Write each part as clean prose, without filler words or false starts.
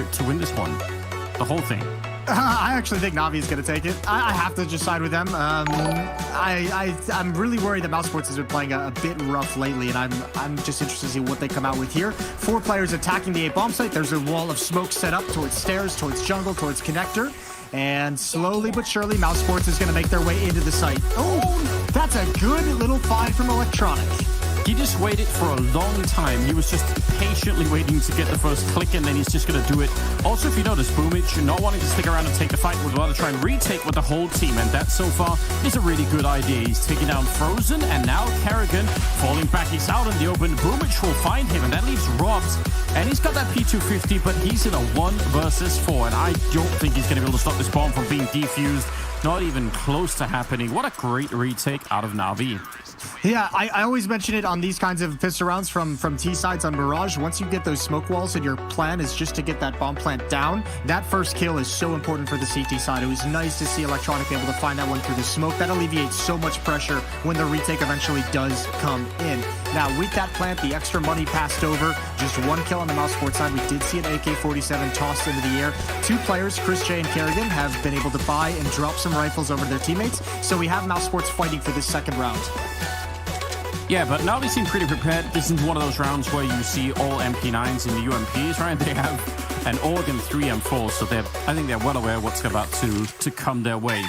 favorite to win this one. The whole thing. I actually think Navi's going to take it. I have to just side with them. I'm really worried that Mousesports has been playing a bit rough lately, and I'm just interested to see what they come out with here. 4 players attacking the A bomb site. There's a wall of smoke set up towards stairs, towards jungle, towards connector. And slowly but surely, Mousesports is going to make their way into the site. Oh, that's a good little find from Electronic. He just waited for a long time. He was just patiently waiting to get the first click, and then he's just going to do it. Also, if you notice, Boomich not wanting to stick around and take the fight, would rather try and retake with the whole team, and that so far is a really good idea. He's taking down Frozen, and now Kerrigan falling back. He's out in the open. Boomich will find him, and that leaves Robs, and he's got that P250, but he's in a 1 versus 4, and I don't think he's going to be able to stop this bomb from being defused. Not even close to happening. What a great retake out of Navi. Yeah, I always mention it on these kinds of pistol rounds from T-sides on Mirage. Once you get those smoke walls and your plan is just to get that bomb plant down, that first kill is so important for the CT side. It was nice to see Electronic able to find that one through the smoke. That alleviates so much pressure when the retake eventually does come in. Now, with that plant, the extra money passed over. Just 1 kill on the Mousesports side. We did see an AK-47 tossed into the air. 2 players, Chris J and Kerrigan, have been able to buy and drop some rifles over their teammates. So we have Mousesports fighting for this second round. Yeah, but now they seem pretty prepared. This is one of those rounds where you see all MP9s and the UMPs, right? They have an AUG and 3 M4s, so I think they're well aware what's about to come their way.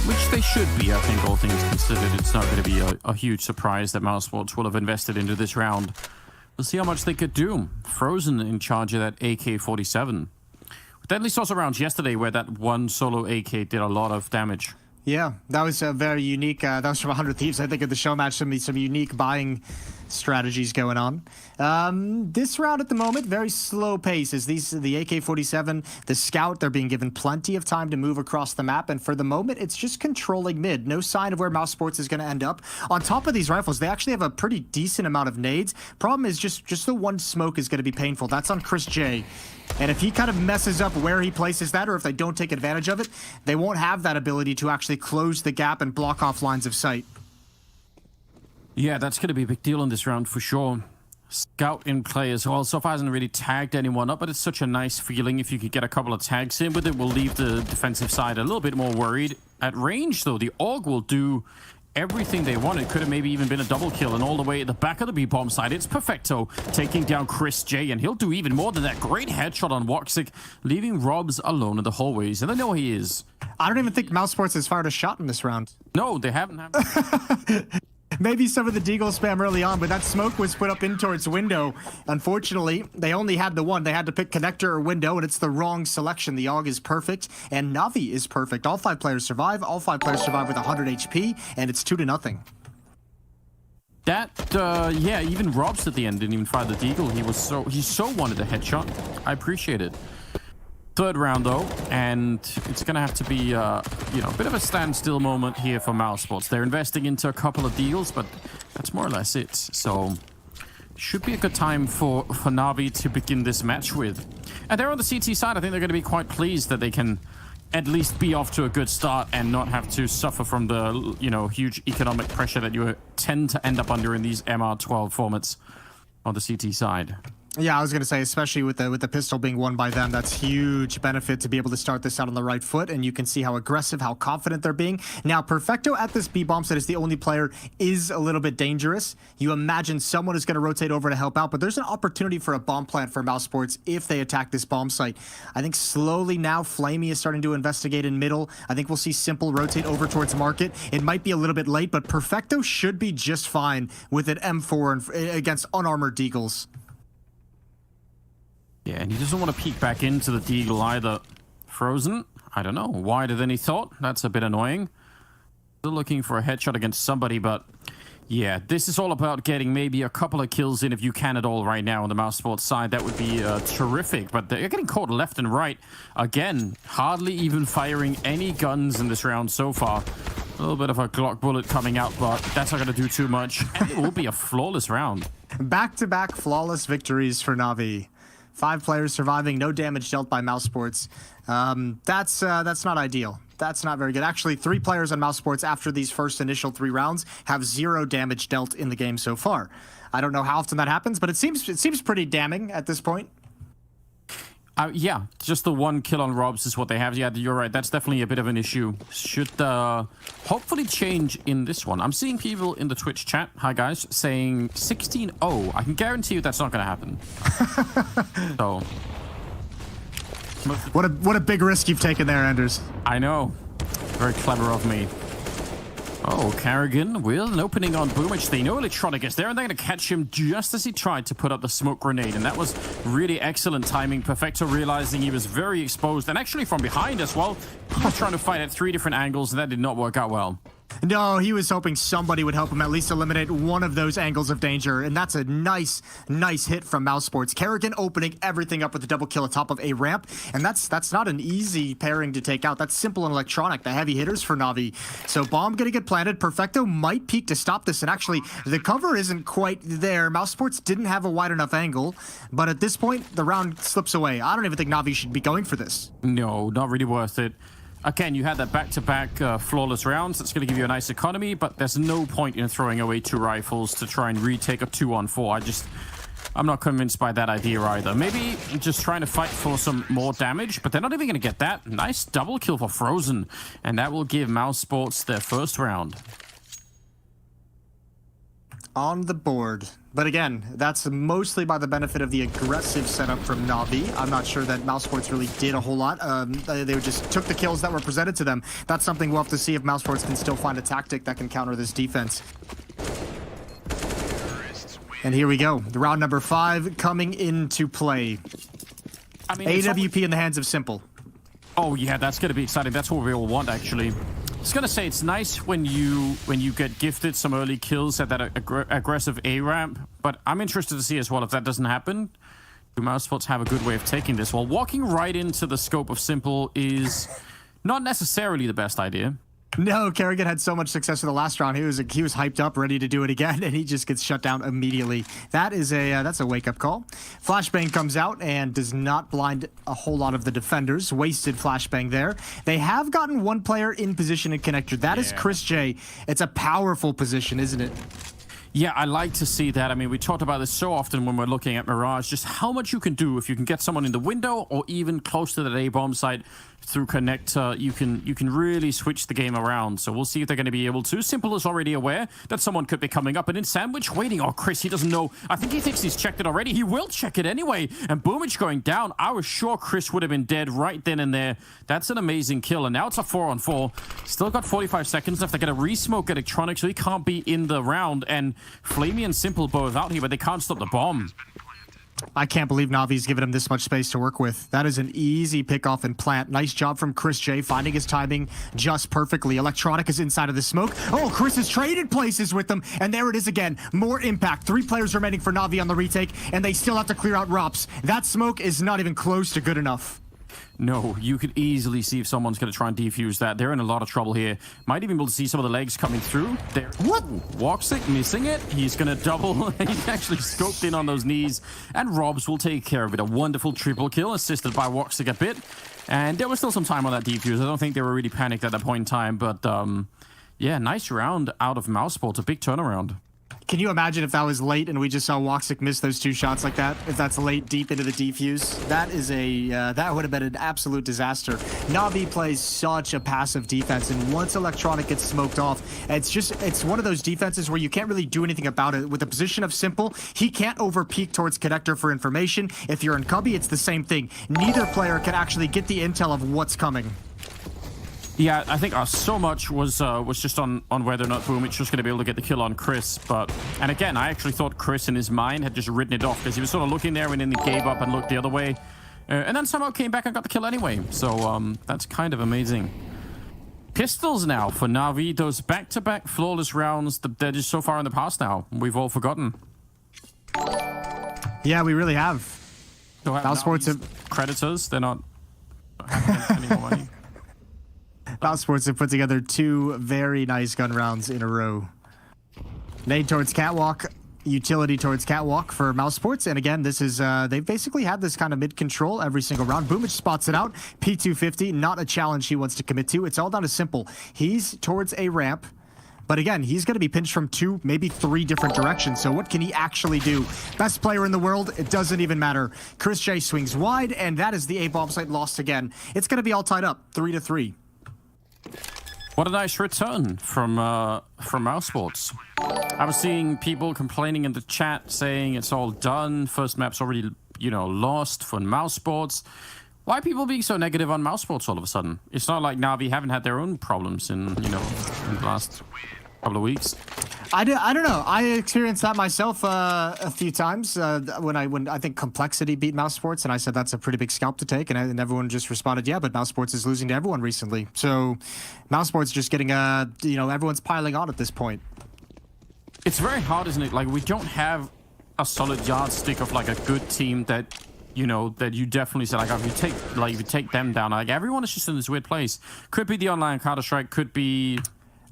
Which they should be, I think, all things considered. It's not going to be a huge surprise that Mousesports will have invested into this round. We'll see how much they could do. Frozen in charge of that AK-47. Deadly also rounds yesterday where that one solo AK did a lot of damage. Yeah, that was a very unique. That was from 100 Thieves. I think at the show match, some unique buying strategies going on. This round at the moment, very slow pace. As the AK-47, the Scout, they're being given plenty of time to move across the map. And for the moment, it's just controlling mid. No sign of where Mousesports is going to end up. On top of these rifles, they actually have a pretty decent amount of nades. Problem is just the one smoke is going to be painful. That's on Chris J. And if he kind of messes up where he places that, or if they don't take advantage of it, they won't have that ability to actually close the gap and block off lines of sight. Yeah, that's going to be a big deal in this round for sure. Scout in play as well. So far hasn't really tagged anyone up, but it's such a nice feeling. If you could get a couple of tags in with it, will leave the defensive side a little bit more worried. At range, though, the AUG will do everything they want. It could have maybe even been a double kill, and all the way at the back of the B-bomb side, it's Perfecto taking down Chris J, and he'll do even more than that. Great headshot on Woxic, leaving Robs alone in the hallways, and they know he is. I don't even think Mousesports has fired a shot in this round. No, they haven't. Maybe some of the deagle spam early on, but that smoke was put up in towards window. Unfortunately, they only had the one. They had to pick connector or window, and it's the wrong selection. The AUG is perfect, and Navi is perfect. All 5 players survive. All 5 players survive with 100 HP, and it's 2-0. That, yeah, even Robs at the end didn't even fire the deagle. He so wanted a headshot. I appreciate it. Third round, though, and it's going to have to be, you know, a bit of a standstill moment here for Mousesports. They're investing into a couple of deals, but that's more or less it. So, should be a good time for Navi to begin this match with. And they're on the CT side. I think they're going to be quite pleased that they can at least be off to a good start and not have to suffer from the, you know, huge economic pressure that you tend to end up under in these MR12 formats on the CT side. Yeah, I was going to say, especially with the pistol being won by them, that's huge benefit to be able to start this out on the right foot, and you can see how aggressive, how confident they're being. Now, Perfecto at this B-bomb site is the only player is a little bit dangerous. You imagine someone is going to rotate over to help out, but there's an opportunity for a bomb plant for Mousesports if they attack this bomb site. I think slowly now, Flamey is starting to investigate in middle. I think we'll see Simple rotate over towards Market. It might be a little bit late, but Perfecto should be just fine with an M4 against unarmored deagles. Yeah, and he doesn't want to peek back into the deagle either. Frozen? I don't know. Wider than he thought. That's a bit annoying. Still looking for a headshot against somebody, but yeah, this is all about getting maybe a couple of kills in if you can at all right now on the Mousesports side. That would be terrific, but they're getting caught left and right. Again, hardly even firing any guns in this round so far. A little bit of a Glock bullet coming out, but that's not going to do too much. And it will be a flawless round. Back-to-back flawless victories for Navi. 5 players surviving, no damage dealt by Mousesports. That's not ideal. That's not very good. Actually, 3 players on Mousesports after these first initial 3 rounds have 0 damage dealt in the game so far. I don't know how often that happens, but it seems pretty damning at this point. Yeah, just the one kill on Robs is what they have. Yeah, you're right. That's definitely a bit of an issue. Should hopefully change in this one. I'm seeing people in the Twitch chat, hi guys, saying 16-0. I can guarantee you that's not going to happen. So, what a big risk you've taken there, Anders. I know. Very clever of me. Oh, Carrigan with an opening on Boomich. They know Electronic is there, and they're going to catch him just as he tried to put up the smoke grenade. And that was really excellent timing. Perfecto realizing he was very exposed, and actually from behind as well. He was trying to fight at 3 different angles, and that did not work out well. No, he was hoping somebody would help him at least eliminate one of those angles of danger, and that's a nice hit from Mousesports. Kerrigan opening everything up with a double kill atop of a ramp, and that's not an easy pairing to take out. That's Simple and Electronic, the heavy hitters for Navi. So bomb gonna get planted. Perfecto might peek to stop this, and actually the cover isn't quite there. Mousesports didn't have a wide enough angle, but at this point the round slips away. I don't even think Navi should be going for this. No, not really worth it. Again, you had that back-to-back flawless rounds. That's going to give you a nice economy, but there's no point in throwing away 2 rifles to try and retake a 2-on-4. I'm not convinced by that idea either. Maybe just trying to fight for some more damage, but they're not even going to get that. Nice double kill for Frozen, and that will give Mousesports their first round. On the board. But again, that's mostly by the benefit of the aggressive setup from Navi. I'm not sure that Mousesports really did a whole lot. They just took the kills that were presented to them. That's something we'll have to see if Mousesports can still find a tactic that can counter this defense. And here we go. The round number 5 coming into play. I mean, AWP in the hands of Simple. Oh yeah, that's going to be exciting. That's what we all want, actually. I was gonna say it's nice when you get gifted some early kills at that aggressive A ramp, but I'm interested to see as well if that doesn't happen. Do Mousesports have a good way of taking this? Well, walking right into the scope of Simple is not necessarily the best idea. No, Kerrigan had so much success in the last round. He was hyped up, ready to do it again, and he just gets shut down immediately. That is that's a wake-up call. Flashbang comes out and does not blind a whole lot of the defenders. Wasted flashbang there. They have gotten one player in position in connector. That is Chris J. It's a powerful position, isn't it? Yeah, I like to see that. I mean, we talked about this so often when we're looking at Mirage, just how much you can do if you can get someone in the window or even close to that A-bomb site through connector. You can really switch the game around. So we'll see if they're going to be able to. Simple is already aware that someone could be coming up, and in Sandwich waiting. Oh, Chris, he doesn't know. I think he thinks he's checked it already. He will check it anyway. And Boomich going down. I was sure Chris would have been dead right then and there. That's an amazing kill. And now it's a 4-on-4. Still got 45 seconds left. They're going to re-smoke Electronic, so he can't be in the round. And Flamey and Simple both out here, but they can't stop the bomb. I can't believe Navi's given him this much space to work with. That is an easy pickoff and plant. Nice job from Chris J, finding his timing just perfectly. Electronic is inside of the smoke. Oh, Chris has traded places with them, and there it is again. More impact. 3 players remaining for Navi on the retake, and they still have to clear out Rops. That smoke is not even close to good enough. No, you could easily see if someone's going to try and defuse that. They're in a lot of trouble here. Might even be able to see some of the legs coming through. There. What? Woxic missing it. He's going to double. He's actually scoped in on those knees. And Robs will take care of it. A wonderful triple kill, assisted by Woxic a bit. And there was still some time on that defuse. I don't think they were really panicked at that point in time. But, yeah, nice round out of Mousesports. A big turnaround. Can you imagine if that was late and we just saw Woxic miss those 2 shots like that? If that's late, deep into the defuse, that is that would have been an absolute disaster. Navi plays such a passive defense, and once Electronic gets smoked off, it's one of those defenses where you can't really do anything about it. With the position of Simple, he can't over-peek towards connector for information. If you're in Cubby, it's the same thing. Neither player can actually get the intel of what's coming. Yeah, I think so much was just on whether or not Boomich was going to be able to get the kill on Chris. And again, I actually thought Chris in his mind had just written it off because he was sort of looking there and then he gave up and looked the other way. And then somehow came back and got the kill anyway. So that's kind of amazing. Pistols now for Navi. Those back-to-back flawless rounds, they're just so far in the past now. We've all forgotten. Yeah, we really have. So Mousesports have creditors. They're not having any more money. Mousesports have put together 2 very nice gun rounds in a row. Nade towards Catwalk, utility towards Catwalk for Mousesports. And again, this is, they've basically had this kind of mid-control every single round. Boomich spots it out. P250, not a challenge he wants to commit to. It's all down to Simple. He's towards a ramp. But again, he's going to be pinched from 2, maybe 3 different directions. So what can he actually do? Best player in the world, it doesn't even matter. Csgo swings wide, and that is the A-bomb site lost again. It's going to be all tied up, 3-3. What a nice return from Mousesports. I was seeing people complaining in the chat saying it's all done. First map's already, lost for Mousesports. Why are people being so negative on Mousesports all of a sudden? It's not like Navi haven't had their own problems in the last couple of weeks. I don't know. I experienced that myself a few times when I think Complexity beat Mousesports, and I said that's a pretty big scalp to take, and everyone just responded, yeah, but Mousesports is losing to everyone recently. So Mousesports just getting everyone's piling on at this point. It's very hard, isn't it? Like, we don't have a solid yardstick of like a good team that that you definitely say, like, if you take them down, like, everyone is just in this weird place. Could be the online Counter-Strike, could be...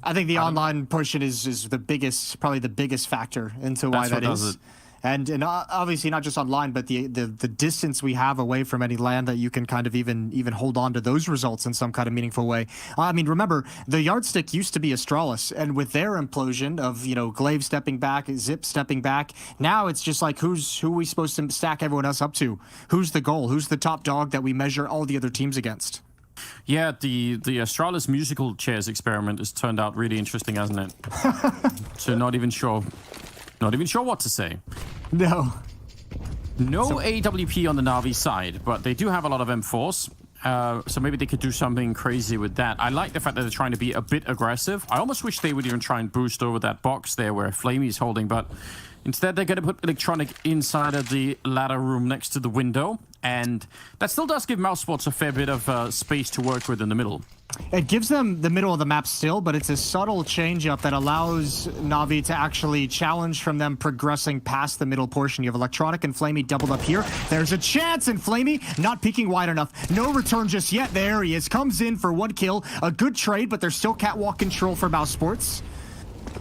I think the online portion is the biggest, probably the biggest factor into why that is. And obviously not just online, but the distance we have away from any land that you can kind of even hold on to those results in some kind of meaningful way. I mean, remember, the yardstick used to be Astralis, and with their implosion of, Glaive stepping back, Zip stepping back, now it's just like, who are we supposed to stack everyone else up to? Who's the goal? Who's the top dog that we measure all the other teams against? Yeah, the Astralis musical chairs experiment has turned out really interesting, hasn't it? So not even sure what to say. No AWP on the Navi side, but they do have a lot of M4s. So maybe they could do something crazy with that. I like the fact that they're trying to be a bit aggressive. I almost wish they would even try and boost over that box there where Flamey's holding, but instead they're going to put Electronic inside of the ladder room next to the window, and that still does give Mousesports a fair bit of space to work with in the middle. It gives them the middle of the map still, but it's a subtle change-up that allows Navi to actually challenge from them progressing past the middle portion. You have Electronic and Flamey doubled up here. There's a chance, and Flamey not peeking wide enough. No return just yet. There he is. Comes in for 1 kill. A good trade, but there's still catwalk control for Mousesports.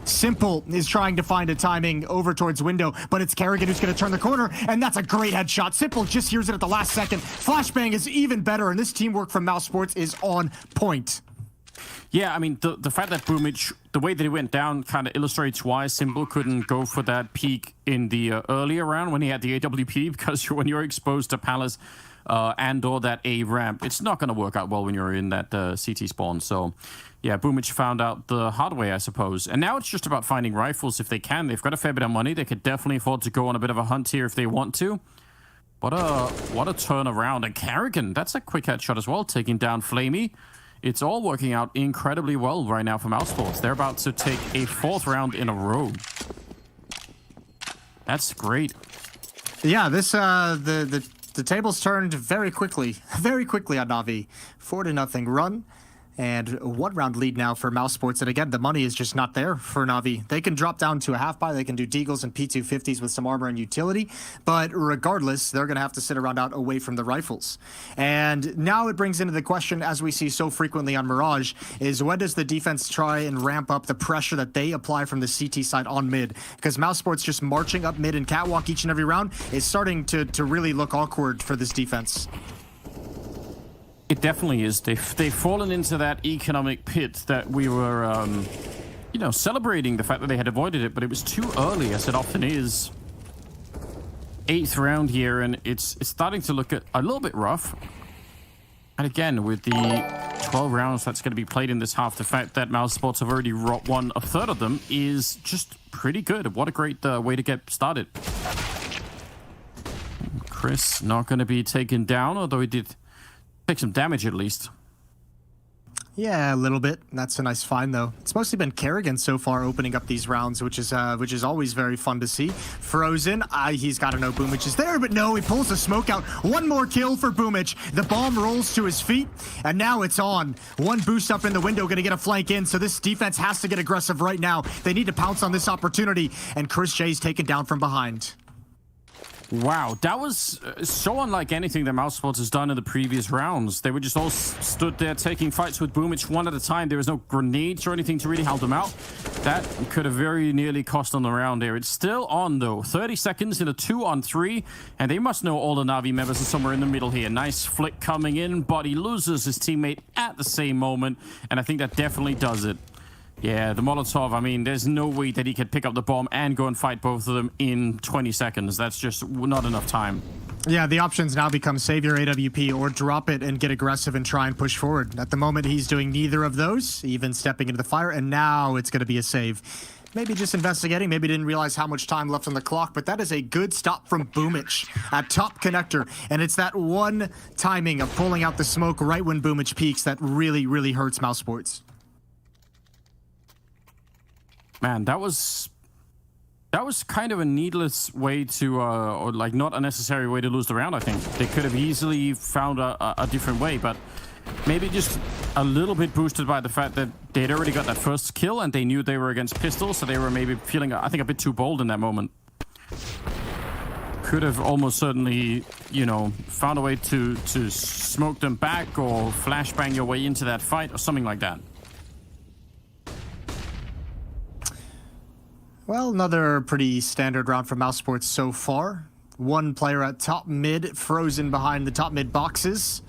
Simple is trying to find a timing over towards window, but it's Kerrigan who's going to turn the corner, and that's a great headshot. Simple just hears it at the last second. Flashbang is even better, and this teamwork from Mousesports is on point. Yeah, I mean, the fact that Boomich, the way that he went down kind of illustrates why Simple couldn't go for that peak in the earlier round when he had the AWP, because when you're exposed to Palace and/or that A ramp, it's not going to work out well when you're in that CT spawn. So, yeah, Boomich found out the hard way, I suppose. And now it's just about finding rifles if they can. They've got a fair bit of money. They could definitely afford to go on a bit of a hunt here if they want to. What a turnaround. And Kerrigan, that's a quick headshot as well, taking down Flamey. It's all working out incredibly well right now for Mousesports. They're about to take a 4th round in a row. That's great. Yeah, this the tables turned very quickly on Navi. 4-0 run. And 1-round lead now for Mousesports. And again, the money is just not there for Navi. They can drop down to a half buy. They can do Deagles and P250s with some armor and utility. But regardless, they're going to have to sit around out away from the rifles. And now it brings into the question, as we see so frequently on Mirage, is when does the defense try and ramp up the pressure that they apply from the CT side on mid? Because Mousesports just marching up mid and catwalk each and every round is starting to really look awkward for this defense. It definitely is. They've fallen into that economic pit that we were, celebrating the fact that they had avoided it, but it was too early, as it often is. 8th round here, and it's starting to look a little bit rough. And again, with the 12 rounds that's going to be played in this half, the fact that Mousesports have already won a third of them is just pretty good. What a great way to get started. Chris not going to be taken down, although he did take some damage at least. Yeah, a little bit. That's a nice find, though. It's mostly been Kerrigan so far opening up these rounds, which is always very fun to see. Frozen, he's got to know Boomich is there, but no, he pulls the smoke out. 1 more kill for Boomich. The bomb rolls to his feet, and now it's on. 1 boost up in the window, going to get a flank in, so this defense has to get aggressive right now. They need to pounce on this opportunity, and Csgo's taken down from behind. Wow, that was so unlike anything that Mousesports has done in the previous rounds. They were just all stood there taking fights with Boomich one at a time. There was no grenades or anything to really help them out. That could have very nearly cost them the round there. It's still on, though. 30 seconds in a 2-on-3, and they must know all the Navi members are somewhere in the middle here. Nice flick coming in, but he loses his teammate at the same moment, and I think that definitely does it. Yeah, the Molotov, I mean, there's no way that he could pick up the bomb and go and fight both of them in 20 seconds. That's just not enough time. Yeah, the options now become save your AWP or drop it and get aggressive and try and push forward. At the moment, he's doing neither of those, even stepping into the fire, and now it's going to be a save. Maybe just investigating, maybe didn't realize how much time left on the clock, but that is a good stop from Boomich at top connector. And it's that one timing of pulling out the smoke right when Boomich peaks that really, really hurts Mousesports. Man, that was kind of a needless way to, or like not a necessary way to lose the round, I think. They could have easily found a different way, but maybe just a little bit boosted by the fact that they'd already got that first kill and they knew they were against pistols, so they were maybe feeling, I think, a bit too bold in that moment. Could have almost certainly, you know, found a way to smoke them back or flashbang your way into that fight or something like that. Well, another pretty standard round for Mousesports so far. One player at top mid, frozen behind the top mid boxes.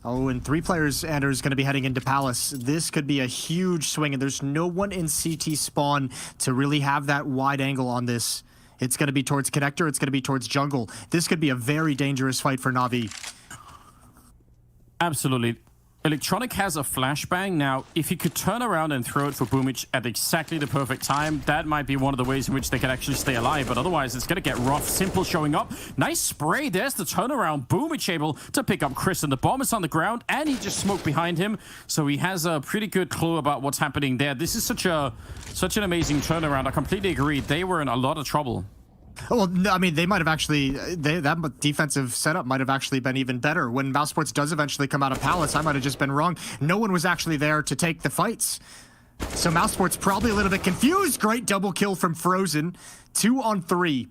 Oh, and 3 players, Anders, going to be heading into Palace. This could be a huge swing, and there's no one in CT spawn to really have that wide angle on this. It's going to be towards connector. It's going to be towards jungle. This could be a very dangerous fight for Navi. Absolutely. Electronic has a flashbang. Now, if he could turn around and throw it for Boomich at exactly the perfect time, that might be one of the ways in which they could actually stay alive. But otherwise, it's going to get rough. Simple showing up. Nice spray. There's the turnaround. Boomich able to pick up Chris, and the bomb is on the ground, and he just smoked behind him. So he has a pretty good clue about what's happening there. This is such an amazing turnaround. I completely agree. They were in a lot of trouble. Well, no, I mean, they might have actually, that defensive setup might have actually been even better. When Mousesports does eventually come out of Palace, I might have just been wrong. No one was actually there to take the fights. So Mousesports probably a little bit confused. Great double kill from Frozen. 2 on 3.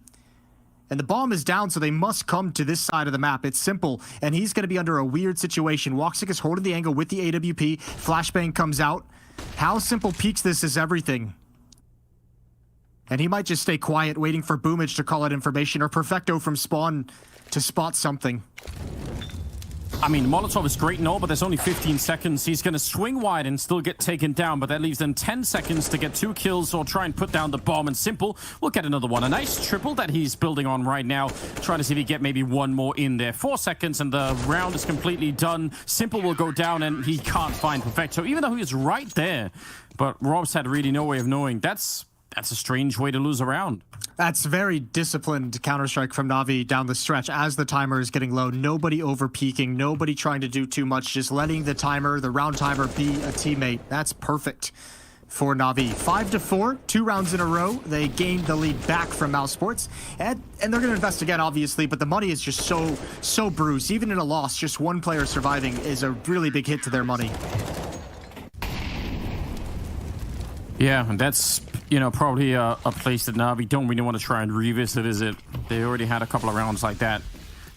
And the bomb is down, so they must come to this side of the map. It's simple, and he's going to be under a weird situation. Woxic is holding the angle with the AWP. Flashbang comes out. How simple peaks this is everything. And he might just stay quiet, waiting for Boomich to call out information, or Perfecto from spawn to spot something. I mean, Molotov is great and all, but there's only 15 seconds. He's going to swing wide and still get taken down, but that leaves them 10 seconds to get 2 kills or try and put down the bomb. And Simple will get another one. A nice triple that he's building on right now, trying to see if he get maybe one more in there. 4 seconds and the round is completely done. Simple will go down and he can't find Perfecto, even though he is right there. But Rob's had really no way of knowing. That's a strange way to lose a round. That's very disciplined Counter-Strike from Navi down the stretch as the timer is getting low. Nobody over-peaking, nobody trying to do too much, just letting the round timer, be a teammate. That's perfect for Navi. 5-4, 2 rounds in a row. They gained the lead back from Mousesports. And they're going to invest again, obviously, but the money is just so bruised. Even in a loss, just one player surviving is a really big hit to their money. Yeah, and that's, you know, probably a place that Navi don't really want to try and revisit, is it? They already had a couple of rounds like that.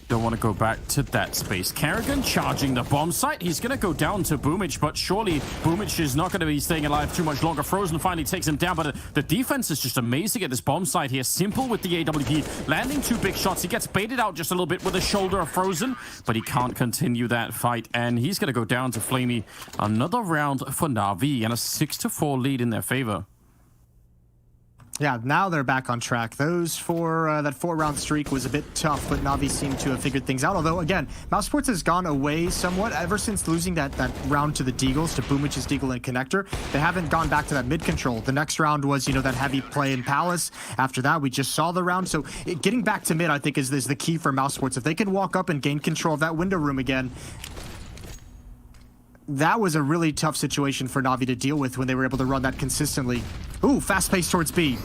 Don't want to go back to that space. Kerrigan charging the bomb site. He's going to go down to Boomich, but surely Boomich is not going to be staying alive too much longer. Frozen finally takes him down, but the defense is just amazing at this bomb site here. Simple with the AWP, landing 2 big shots. He gets baited out just a little bit with the shoulder of Frozen, but he can't continue that fight, and he's going to go down to Flamey. Another round for Navi, and a 6-4 lead in their favor. Yeah, now they're back on track. That 4-round streak was a bit tough, but Navi seemed to have figured things out. Although, again, Mousesports has gone away somewhat ever since losing that round to the Deagles, to Boomich's Deagle and Connector. They haven't gone back to that mid-control. The next round was, you know, that heavy play in Palace. After that, we just saw the round. So getting back to mid, I think, is the key for Mousesports. If they can walk up and gain control of that window room again, that was a really tough situation for Navi to deal with when they were able to run that consistently. Ooh, fast pace towards B.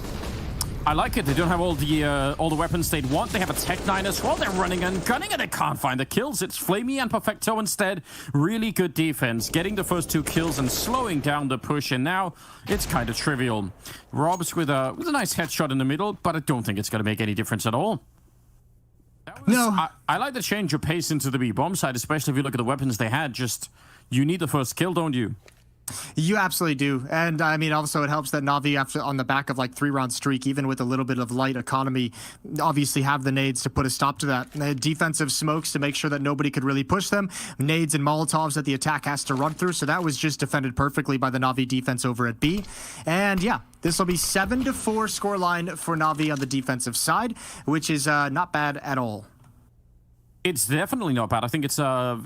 I like it. They don't have all the weapons they'd want. They have a Tech 9 as well. They're running and gunning, and they can't find the kills. It's Flamey and Perfecto instead. Really good defense, getting the first 2 kills and slowing down the push, and now it's kind of trivial. Rob's with a nice headshot in the middle, but I don't think it's going to make any difference at all. I like the change of pace into the B bomb side, especially if you look at the weapons they had. Just, you need the first kill, don't you? You absolutely do. And I mean, also it helps that Navi, after on the back of like 3-round streak, even with a little bit of light economy, obviously have the nades to put a stop to that. They had defensive smokes to make sure that nobody could really push them. Nades and Molotovs that the attack has to run through. So that was just defended perfectly by the Navi defense over at B. And yeah, this will be 7-4 scoreline for Navi on the defensive side, which is not bad at all. It's definitely not bad. I think it's a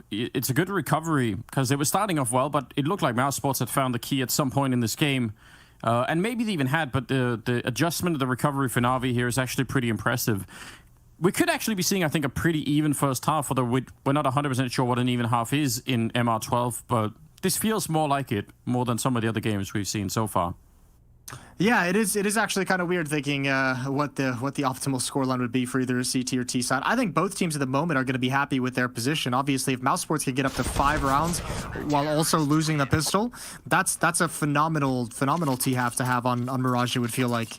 good recovery because they were starting off well, but it looked like Mouse Sports had found the key at some point in this game. And maybe they even had, but the adjustment of the recovery for Navi here is actually pretty impressive. We could actually be seeing, I think, a pretty even first half, although we're not 100% sure what an even half is in MR12, but this feels more like it, more than some of the other games we've seen so far. Yeah, it is actually kind of weird thinking what the optimal scoreline would be for either a CT or T side. I think both teams at the moment are going to be happy with their position. Obviously, if Mouse Sports can get up to 5 rounds while also losing the pistol, that's a phenomenal T-half to have on Mirage, it would feel like.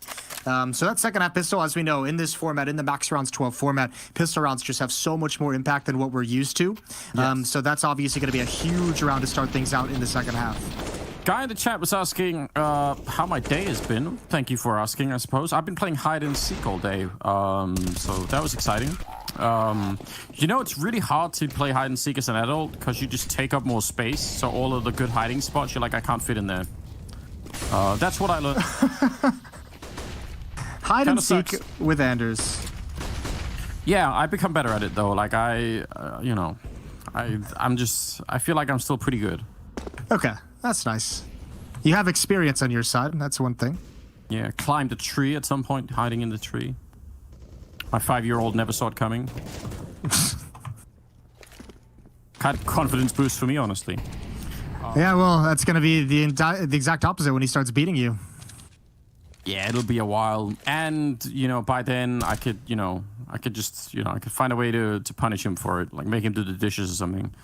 So that second half pistol, as we know, in this format, in the max rounds 12 format, pistol rounds just have so much more impact than what we're used to. Yes. So that's obviously going to be a huge round to start things out in the second half. Guy in the chat was asking how my day has been. Thank you for asking, I suppose. I've been playing hide and seek all day, so that was exciting. You know, it's really hard to play hide and seek as an adult because you just take up more space. So all of the good hiding spots, you're like, I can't fit in there. That's what I learned. Hide and seek with Anders. Yeah, I've become better at it though. Like I feel like I'm still pretty good. Okay. That's nice. You have experience on your side, and that's one thing. Yeah, climbed a tree at some point, hiding in the tree. My 5-year-old never saw it coming. Kind of confidence boost for me, honestly. Yeah, well, that's going to be the exact opposite when he starts beating you. Yeah, it'll be a while. And, you know, by then I could find a way to punish him for it. Like make him do the dishes or something.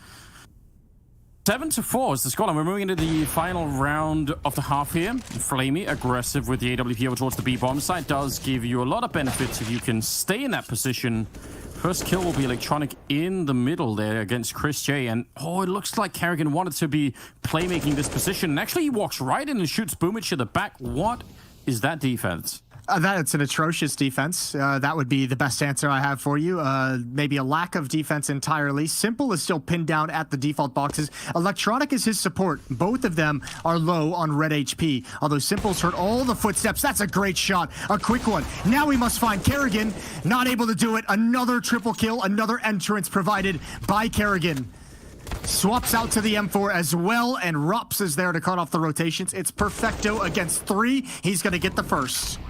7-4 is the scoreline. We're moving into the final round of the half here. Flamey, aggressive with the AWP over towards the B bomb site, does give you a lot of benefits if you can stay in that position. First kill will be Electronic in the middle there against Chris J. And, oh, it looks like Kerrigan wanted to be playmaking this position. And actually, he walks right in and shoots Boomich to the back. What is that defense? It's an atrocious defense. That would be the best answer I have for you. Maybe a lack of defense entirely. Simple is still pinned down at the default boxes. Electronic is his support. Both of them are low on red HP. Although Simple's heard all the footsteps. That's a great shot. A quick one. Now we must find Kerrigan. Not able to do it. Another triple kill. Another entrance provided by Kerrigan. Swaps out to the M4 as well, and Rups is there to cut off the rotations. It's perfecto against 3. He's going to get the first.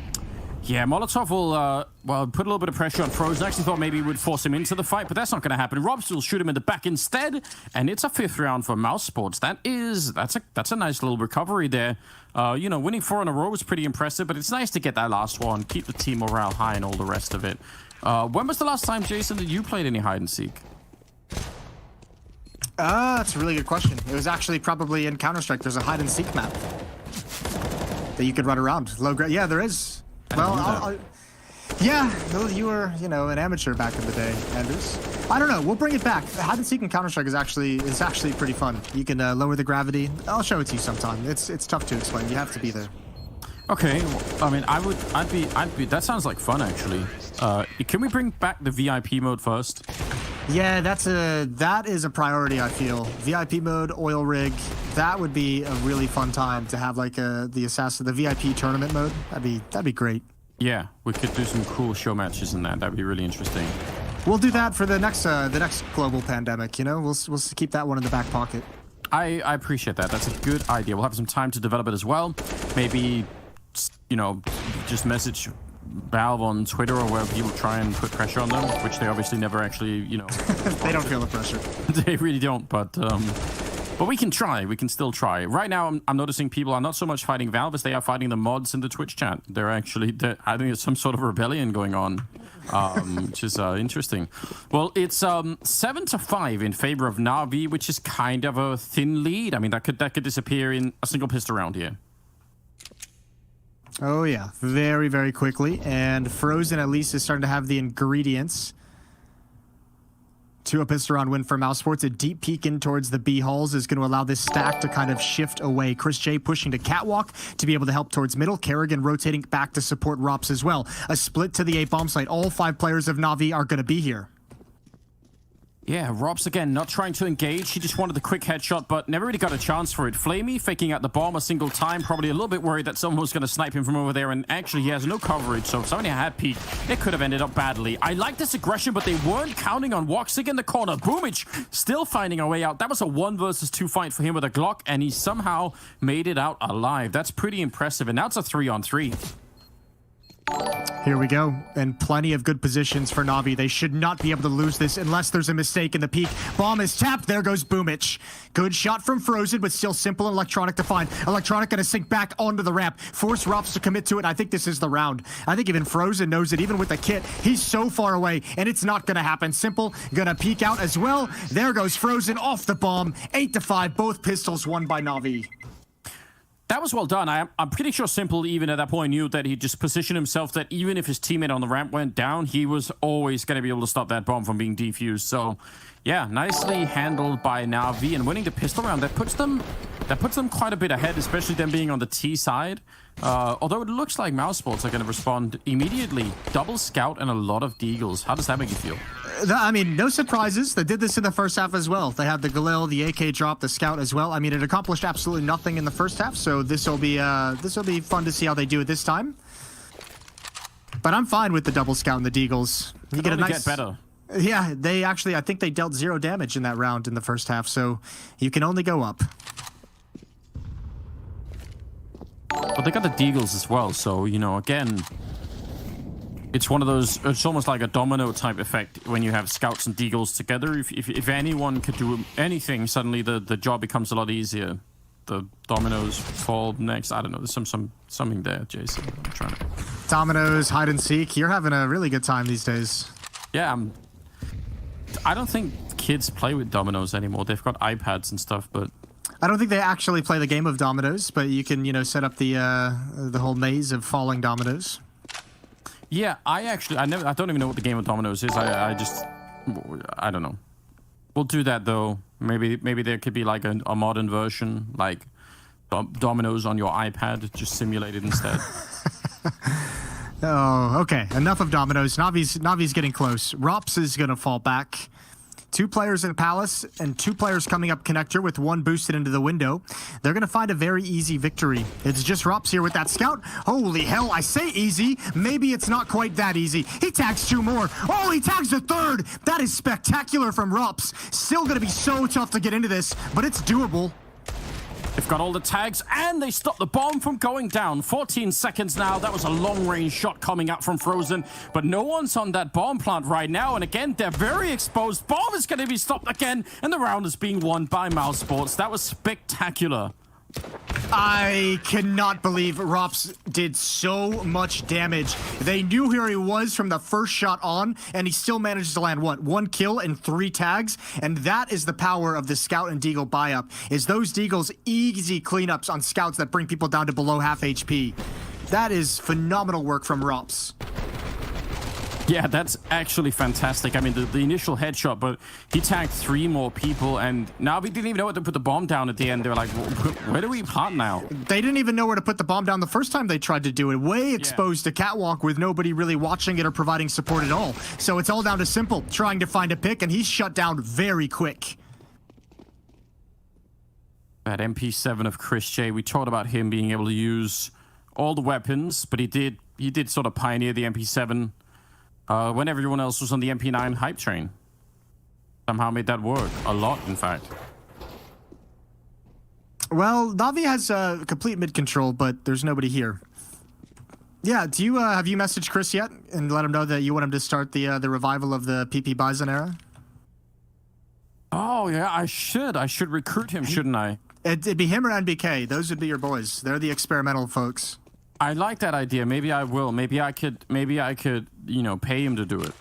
Yeah, Molotov will put a little bit of pressure on Frozen. I actually thought maybe he would force him into the fight, but that's not going to happen. Robs will shoot him in the back instead, and it's a 5th round for Mouse Sports. That's a nice little recovery there. You know, winning 4 in a row is pretty impressive, but it's nice to get that last one, keep the team morale high and all the rest of it. When was the last time, Jason, that you played any hide and seek? That's a really good question. It was actually probably in Counter-Strike. There's a hide and seek map that you could run around. Low grade. Yeah, there is. Well, yeah, you were, you know, an amateur back in the day, Anders. I don't know. We'll bring it back. Hide and seek in Counter-Strike is actually pretty fun. You can lower the gravity. I'll show it to you sometime. It's tough to explain. You have to be there. Okay. I mean, I'd be. That sounds like fun, actually. Can we bring back the VIP mode first? Yeah, that is a priority, I feel. VIP mode, oil rig, that would be a really fun time to have like the VIP tournament mode. That'd be great. Yeah, we could do some cool show matches in that. That'd be really interesting. We'll do that for the next global pandemic, you know? We'll keep that one in the back pocket. I appreciate that. That's a good idea. We'll have some time to develop it as well. Maybe, you know, just message Valve on Twitter or where people try and put pressure on them, which they obviously never actually, you know. They don't feel the pressure. They really don't, but we can try. We can still try. Right now, I'm noticing people are not so much fighting Valve as they are fighting the mods in the Twitch chat. I think there's some sort of rebellion going on, which is interesting. Well, it's 7-5 in favor of Navi, which is kind of a thin lead. I mean, that could disappear in a single pistol round here. Oh, yeah. Very, very quickly. And Frozen at least is starting to have the ingredients To a pistol round win for Mouse Sports. A deep peek in towards the B halls is going to allow this stack to kind of shift away. Chris J pushing to catwalk to be able to help towards middle. Kerrigan rotating back to support Rops as well. A split to the A bomb site. All 5 players of Navi are going to be here. Yeah, Robs again, not trying to engage. He just wanted the quick headshot, but never really got a chance for it. Flamey faking out the bomb a single time, probably a little bit worried that someone was going to snipe him from over there, and actually he has no coverage, so if somebody had peeked, it could have ended up badly. I like this aggression, but they weren't counting on Woxic in the corner. Boomich still finding a way out. That was a 1 versus 2 fight for him with a Glock, and he somehow made it out alive. That's pretty impressive, and now it's a 3-on-3. Here we go, and plenty of good positions for Navi. They should not be able to lose this unless there's a mistake in the peak. Bomb is tapped. There goes Boomich. Good shot from Frozen, but still simple and Electronic to find. Electronic gonna sink back onto the ramp. Force Rops to commit to it. I think this is the round. I think even Frozen knows it, even with the kit. He's so far away, and it's not gonna happen. Simple gonna peek out as well. There goes Frozen off the bomb. 8-5, both pistols won by Navi. That was well done. I'm pretty sure Simple, even at that point, knew that he just positioned himself that even if his teammate on the ramp went down, he was always going to be able to stop that bomb from being defused. So, yeah, nicely handled by Navi, and winning the pistol round. That puts them quite a bit ahead, especially them being on the T side. Although it looks like Mouse Sports are going to respond immediately. Double scout and a lot of deagles. How does that make you feel? I mean, no surprises. They did this in the first half as well. They had the Galil, the AK drop, the scout as well. I mean, it accomplished absolutely nothing in the first half, so this will be fun to see how they do it this time. But I'm fine with the double scout and the deagles. You get a nice. Get better. Yeah, they actually, I think they dealt 0 damage in that round in the first half, so you can only go up. But they got the deagles as well, so, you know, again, it's one of those, it's almost like a domino type effect when you have scouts and deagles together. If anyone could do anything, suddenly the job becomes a lot easier. The dominoes fall next. I don't know, there's something there, Jason. I'm trying to... Dominoes, hide and seek. You're having a really good time these days. Yeah, I don't think kids play with dominoes anymore. They've got iPads and stuff, but... I don't think they actually play the game of dominoes, but you can, you know, set up the whole maze of falling dominoes. Yeah, I don't even know what the game of dominoes is. I don't know. We'll do that though. Maybe there could be like a modern version, like dominoes on your iPad, just simulated instead. Oh, okay. Enough of dominoes. Navi's getting close. Rops is gonna fall back. 2 players in Palace and 2 players coming up connector with 1 boosted into the window. They're going to find a very easy victory. It's just Rops here with that scout. Holy hell, I say easy. Maybe it's not quite that easy. He tags 2 more. Oh, he tags a 3rd. That is spectacular from Rops. Still going to be so tough to get into this, but it's doable. They've got all the tags, and they stopped the bomb from going down. 14 seconds now. That was a long-range shot coming out from Frozen, but no one's on that bomb plant right now, and again, they're very exposed. Bomb is going to be stopped again, and the round is being won by Mouse Sports. That was spectacular. I cannot believe Rops did so much damage. They knew where he was from the first shot on, and he still manages to land, what, 1 kill and 3 tags? And that is the power of the Scout and Deagle buy-up, is those Deagles easy cleanups on Scouts that bring people down to below half HP. That is phenomenal work from Rops. Yeah, that's actually fantastic. I mean, the initial headshot, but he tagged 3 more people, and now we didn't even know where to put the bomb down at the end. They were like, where do we plant now? They didn't even know where to put the bomb down the first time they tried to do it. Way exposed to catwalk with nobody really watching it or providing support at all. So it's all down to Simple, trying to find a pick, and he's shut down very quick. That MP7 of Chris J, we talked about him being able to use all the weapons, but he did sort of pioneer the MP7 when everyone else was on the MP9 hype train. Somehow made that work. A lot, in fact. Well, Navi has complete mid-control, but there's nobody here. Yeah, do you have you messaged Chris yet and let him know that you want him to start the revival of the PP Bison era? Oh, yeah, I should. I should recruit him, shouldn't I? It'd be him or NBK. Those would be your boys. They're the experimental folks. I like that idea. Maybe I will. Maybe I could, you know, pay him to do it.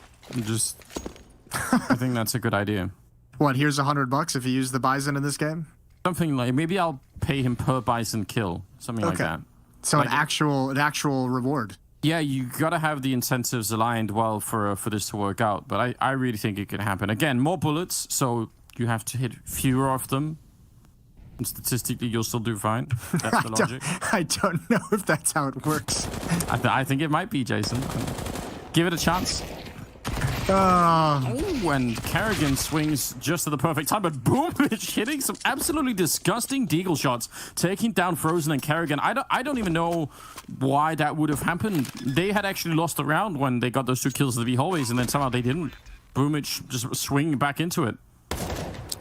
Just, I think that's a good idea. What, here's $100 if you use the Bison in this game? Something like, maybe I'll pay him per Bison kill. Something like that. So like an actual reward. Yeah, you gotta have the incentives aligned well for this to work out. But I really think it can happen. Again, more bullets, so you have to hit fewer of them. And statistically, you'll still do fine. That's the logic. I don't know if that's how it works. I think it might be, Jason. Give it a chance. Oh, and Kerrigan swings just at the perfect time, but Boomich hitting some absolutely disgusting deagle shots, taking down Frozen and Kerrigan. I don't even know why that would have happened. They had actually lost the round when they got those 2 kills in the V hallways, and then somehow they didn't. Boomich just swinging back into it.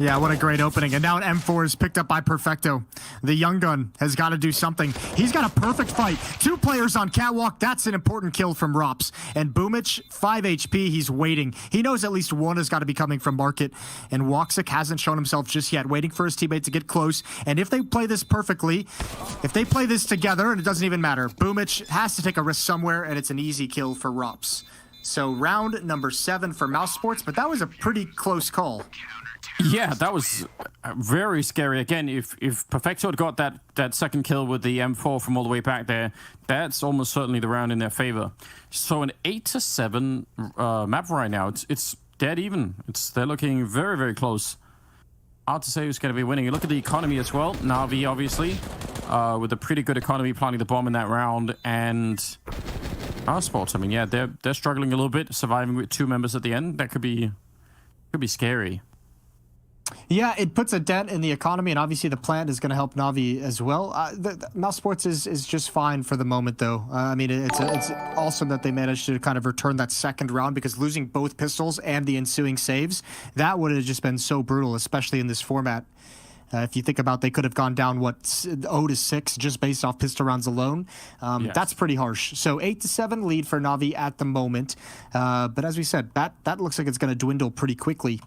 Yeah, what a great opening. And now an M4 is picked up by Perfecto. The young gun has got to do something. He's got a perfect fight. 2 players on catwalk. That's an important kill from Rops. And Boomich, 5 HP. He's waiting. He knows at least one has got to be coming from market. And Woxic hasn't shown himself just yet, waiting for his teammate to get close. And if they play this perfectly, if they play this together, and it doesn't even matter, Boomich has to take a risk somewhere, and it's an easy kill for Rops. So round number 7 for Mouse Sports, but that was a pretty close call. Yeah, that was very scary. Again, if Perfecto had got that second kill with the M4 from all the way back there, that's almost certainly the round in their favor. So an 8-7 map right now. It's dead even. They're looking very, very close. Hard to say who's going to be winning. You look at the economy as well. Navi, obviously, with a pretty good economy, planting the bomb in that round. And our sports, I mean, yeah, they're struggling a little bit, surviving with 2 members at the end. That could be scary. Yeah, it puts a dent in the economy, and obviously the plant is going to help Navi as well. The Mouse Sports is just fine for the moment, though. I mean, it's awesome that they managed to kind of return that second round, because losing both pistols and the ensuing saves, that would have just been so brutal, especially in this format. If you think about, they could have gone down, 0-6 just based off pistol rounds alone. Yes. That's pretty harsh. So 8-7 lead for Navi at the moment. But as we said, that looks like it's going to dwindle pretty quickly.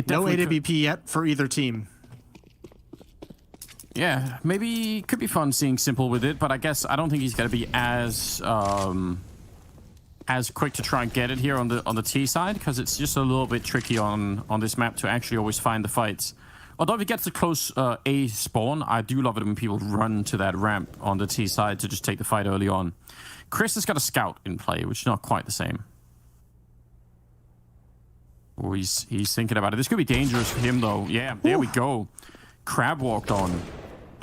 No AWP yet for either team. Yeah, maybe could be fun seeing Simple with it, but I guess I don't think he's going to be as quick to try and get it here on the T side, because it's just a little bit tricky on this map to actually always find the fights. Although if he gets a close A spawn, I do love it when people run to that ramp on the T side to just take the fight early on. Chris has got a scout in play, which is not quite the same. Oh, he's thinking about it. This could be dangerous for him, though. Yeah, there we go. Crab walked on.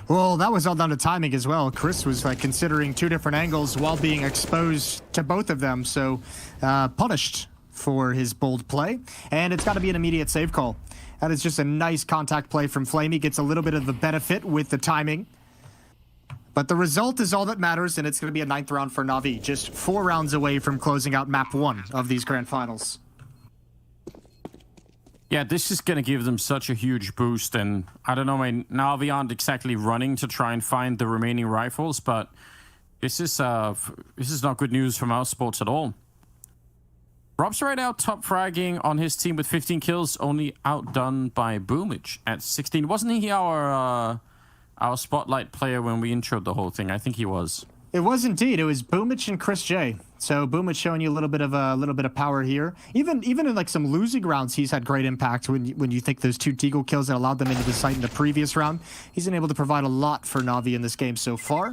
Well, that was all down to timing as well. Chris was considering 2 different angles while being exposed to both of them. So punished for his bold play. And it's got to be an immediate save call. That is just a nice contact play from Flamey. Gets a little bit of the benefit with the timing. But the result is all that matters, and it's going to be a 9th round for Navi. Just 4 rounds away from closing out map 1 of these grand finals. Yeah, this is going to give them such a huge boost, and I don't know, Navi aren't exactly running to try and find the remaining rifles, but this is not good news for Mouse Sports at all. Rob's right now top fragging on his team with 15 kills, only outdone by Boomich at 16. Wasn't he our spotlight player when we introed the whole thing? I think he was. It was indeed. It was Boomich and Chris J. So Boomich showing you a little bit of power here. Even in some losing rounds, he's had great impact. When you think those 2 Deagle kills that allowed them into the site in the previous round, he's been able to provide a lot for Navi in this game so far.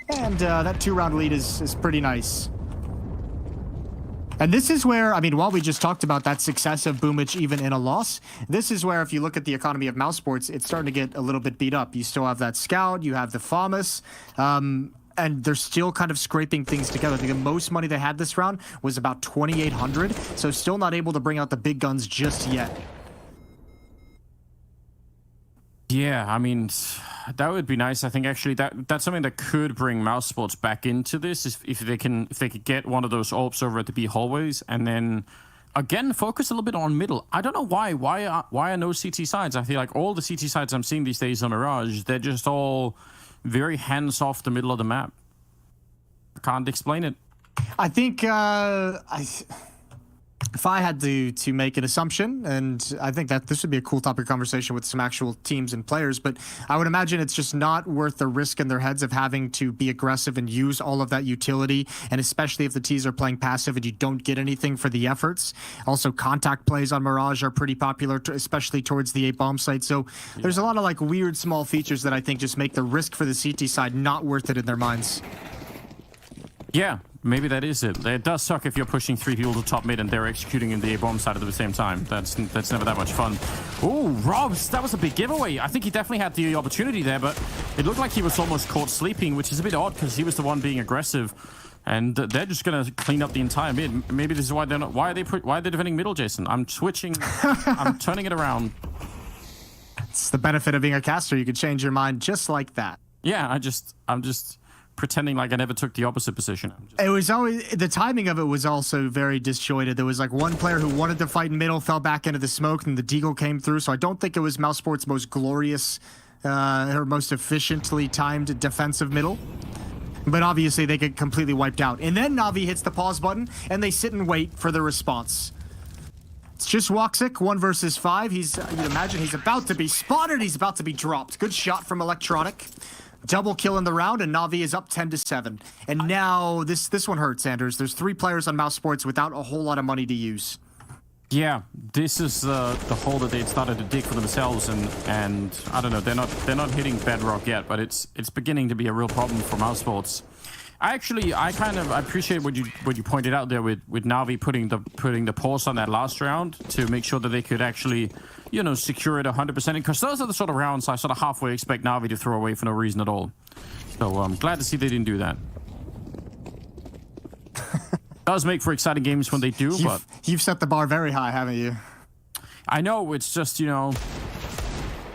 And that 2-round lead is pretty nice. And this is where, I mean, while we just talked about that success of Boomich even in a loss, this is where, if you look at the economy of Mouse Sports, it's starting to get a little bit beat up. You still have that Scout, you have the FAMAS, and they're still kind of scraping things together. I think the most money they had this round was about 2,800, so still not able to bring out the big guns just yet. Yeah, I mean, that would be nice. I think actually that's something that could bring Mouse Sports back into this, is if they could get one of those orbs over at the B hallways, and then again focus a little bit on middle. I don't know why are no CT sides. I feel like all the CT sides I'm seeing these days on Mirage, they're just all very hands off the middle of the map. I can't explain it. I think if I had to make an assumption, and I think that this would be a cool topic of conversation with some actual teams and players, but I would imagine it's just not worth the risk in their heads of having to be aggressive and use all of that utility, and especially if the T's are playing passive and you don't get anything for the efforts. Also, contact plays on Mirage are pretty popular, especially towards the 8 bomb site, so there's a lot of like weird small features that I think just make the risk for the CT side not worth it in their minds. Yeah, maybe that is it. It does suck if you're pushing 3 people to top mid and they're executing in the A-bomb side at the same time. That's never that much fun. Oh, Robs, that was a big giveaway. I think he definitely had the opportunity there, but it looked like he was almost caught sleeping, which is a bit odd because he was the one being aggressive. And they're just gonna clean up the entire mid. Maybe this is why they're not. Why are they defending middle, Jason? I'm switching. I'm turning it around. It's the benefit of being a caster. You could change your mind just like that. Yeah, I'm just pretending like I never took the opposite position. It was always, the timing of it was also very disjointed. There was like one player who wanted to fight in middle, fell back into the smoke, and the Deagle came through. So I don't think it was Mousesport's most glorious or most efficiently timed defensive middle. But obviously they get completely wiped out. And then Navi hits the pause button, and they sit and wait for the response. It's just Woxic, 1 versus 5. You'd imagine he's about to be spotted. He's about to be dropped. Good shot from Electronic. Double kill in the round, and Navi is up 10-7. And now this one hurts, Anders. There's 3 players on Mousesports without a whole lot of money to use. Yeah, this is the hole that they started to dig for themselves, and I don't know, they're not hitting bedrock yet, but it's beginning to be a real problem for Mousesports. I appreciate what you pointed out there with Navi putting the pause on that last round to make sure that they could actually, you know, secure it 100%. Because those are the sort of rounds I sort of halfway expect Navi to throw away for no reason at all. So I'm glad to see they didn't do that. Does make for exciting games when they do, but you've set the bar very high, haven't you? I know, it's just, you know,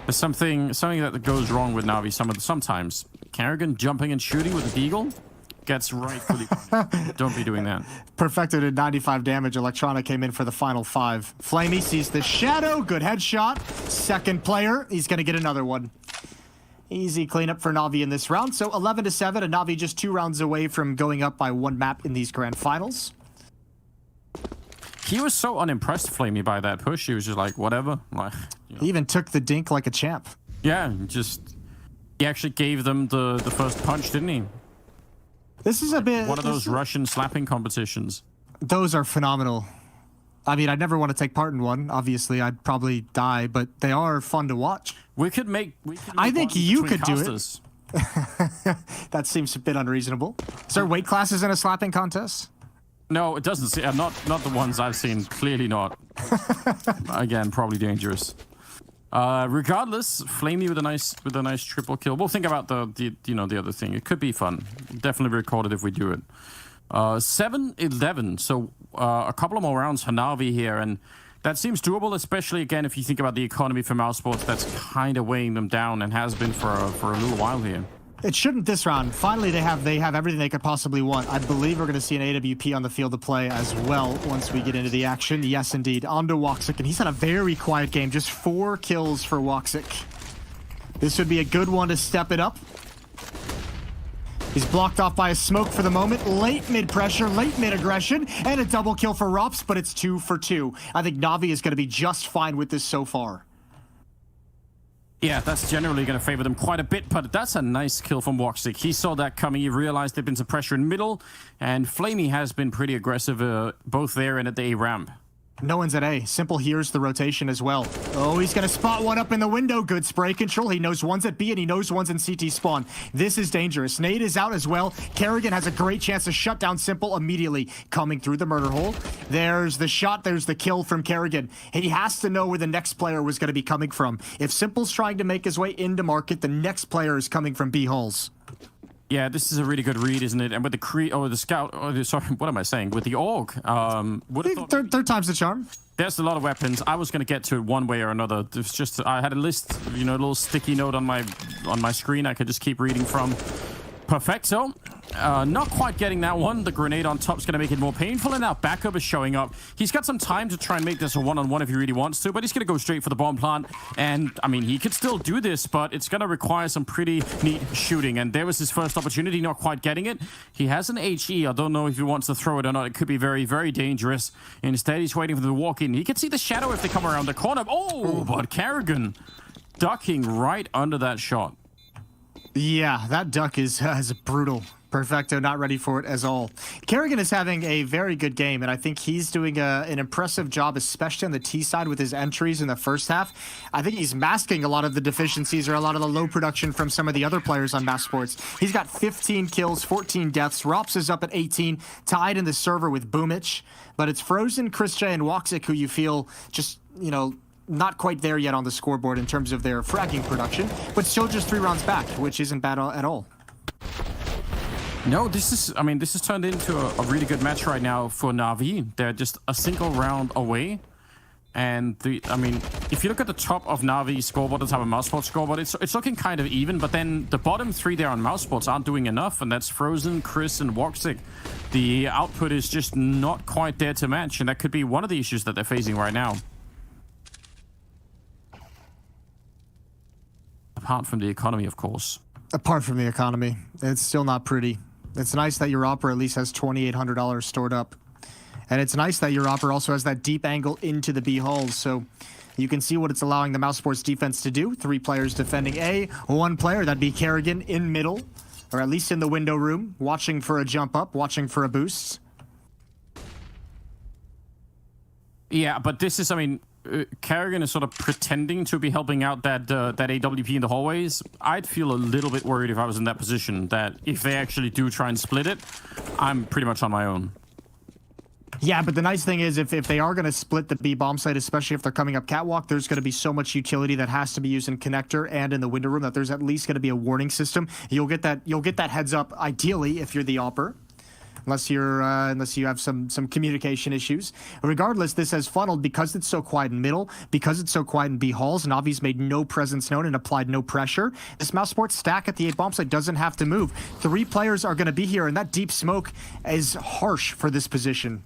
there's something that goes wrong with Navi sometimes. Kerrigan jumping and shooting with the Deagle gets rightfully punished. Don't be doing that. Perfected at 95 damage. Electronic came in for the final 5. Flamey sees the shadow. Good headshot. Second player. He's going to get another one. Easy cleanup for Navi in this round. So 11-7, and Navi just 2 rounds away from going up by 1 map in these grand finals. He was so unimpressed, Flamey, by that push. He was just like, whatever. Like, you know. He even took the dink like a champ. Yeah, he actually gave them the first punch, didn't he? This is a bit... One of those Russian slapping competitions. Those are phenomenal. I mean, I'd never want to take part in one. Obviously, I'd probably die, but they are fun to watch. We could make I think you could casters. Do it. That seems a bit unreasonable. Is there weight classes in a slapping contest? No, it doesn't seem... Not the ones I've seen. Clearly not. Again, probably dangerous. Regardless, Flamey with a nice triple kill. We'll think about the other thing. It could be fun. Definitely record it if we do it. 7-11. So a couple of more rounds for Navi here, and that seems doable, especially again if you think about the economy for Mousesports. That's kind of weighing them down and has been for a little while here. It shouldn't this round. Finally, they have everything they could possibly want. I believe we're going to see an AWP on the field of play as well once we get into the action. Yes, indeed. On to Woxic, and he's had a very quiet game. Just 4 kills for Woxic. This would be a good one to step it up. He's blocked off by a smoke for the moment. Late mid-pressure, late mid-aggression, and a double kill for Rops, but it's 2 for 2. I think Navi is going to be just fine with this so far. Yeah, that's generally going to favor them quite a bit, but that's a nice kill from Woxic. He saw that coming. He realized there'd been some pressure in middle, and Flamey has been pretty aggressive both there and at the A ramp. No one's at A. Simple hears the rotation as well. Oh, he's going to spot one up in the window. Good spray control. He knows one's at B, and he knows one's in CT spawn. This is dangerous. Nade is out as well. Kerrigan has a great chance to shut down Simple immediately. Coming through the murder hole. There's the shot. There's the kill from Kerrigan. He has to know where the next player was going to be coming from. If Simple's trying to make his way into market, the next player is coming from B holes. Yeah, this is a really good read, isn't it? And with the scout, sorry, what am I saying? With the AUG, third time's the charm. There's a lot of weapons. I was going to get to it one way or another. It's just I had a list, a little sticky note on my screen I could just keep reading from. Perfecto. Not quite getting that one. The grenade on top is going to make it more painful, and now backup is showing up. He's got some time to try and make this a one-on-one if he really wants to, but he's going to go straight for the bomb plant. And, I mean, he could still do this, but it's going to require some pretty neat shooting. And there was his first opportunity, not quite getting it. He has an HE. I don't know if he wants to throw it or not. It could be very, very dangerous. Instead, he's waiting for them to walk in. He can see the shadow if they come around the corner. Oh, but Kerrigan ducking right under that shot. Yeah, that duck is brutal. Perfecto, not ready for it as all. Kerrigan is having a very good game, and I think he's doing an impressive job, especially on the T side with his entries in the first half. I think he's masking a lot of the deficiencies or a lot of the low production from some of the other players on Mass Sports. He's got 15 kills, 14 deaths. Rops is up at 18, tied in the server with Boomich. But it's Frozen, Chris J, and Woxic who you feel just, you know, not quite there yet on the scoreboard in terms of their fragging production, but still just 3 rounds back, which isn't bad at all. No, this is turned into a really good match right now for Navi. They're just a single round away. And if you look at the top of Navi's scoreboard, the top of Mouse Sports scoreboard, it's looking kind of even, but then the bottom 3 there on Mouse Sports aren't doing enough, and that's Frozen, Chris, and Woxic. The output is just not quite there to match, and that could be one of the issues that they're facing right now. Apart from the economy, of course. Apart from the economy, it's still not pretty. It's nice that your Opera at least has $2,800 stored up. And it's nice that your Opera also has that deep angle into the B halls, so you can see what it's allowing the Mouse Sports defense to do. 3 players defending A, 1 player, that'd be Kerrigan, in middle, or at least in the window room, watching for a jump up, watching for a boost. Yeah, but this is, Kerrigan is sort of pretending to be helping out that AWP in the hallways. I'd feel a little bit worried if I was in that position, that if they actually do try and split it, I'm pretty much on my own. Yeah, but the nice thing is if they are going to split the B bomb site, especially if they're coming up catwalk, there's going to be so much utility that has to be used in connector and in the window room that there's at least going to be a warning system. You'll get that heads up ideally if you're the Opper. Unless you have some communication issues. Regardless, this has funneled because it's so quiet in middle, because it's so quiet in B halls. Navi's made no presence known and applied no pressure. This Mouse Sports stack at the A bomb site doesn't have to move. 3 players are going to be here, and that deep smoke is harsh for this position.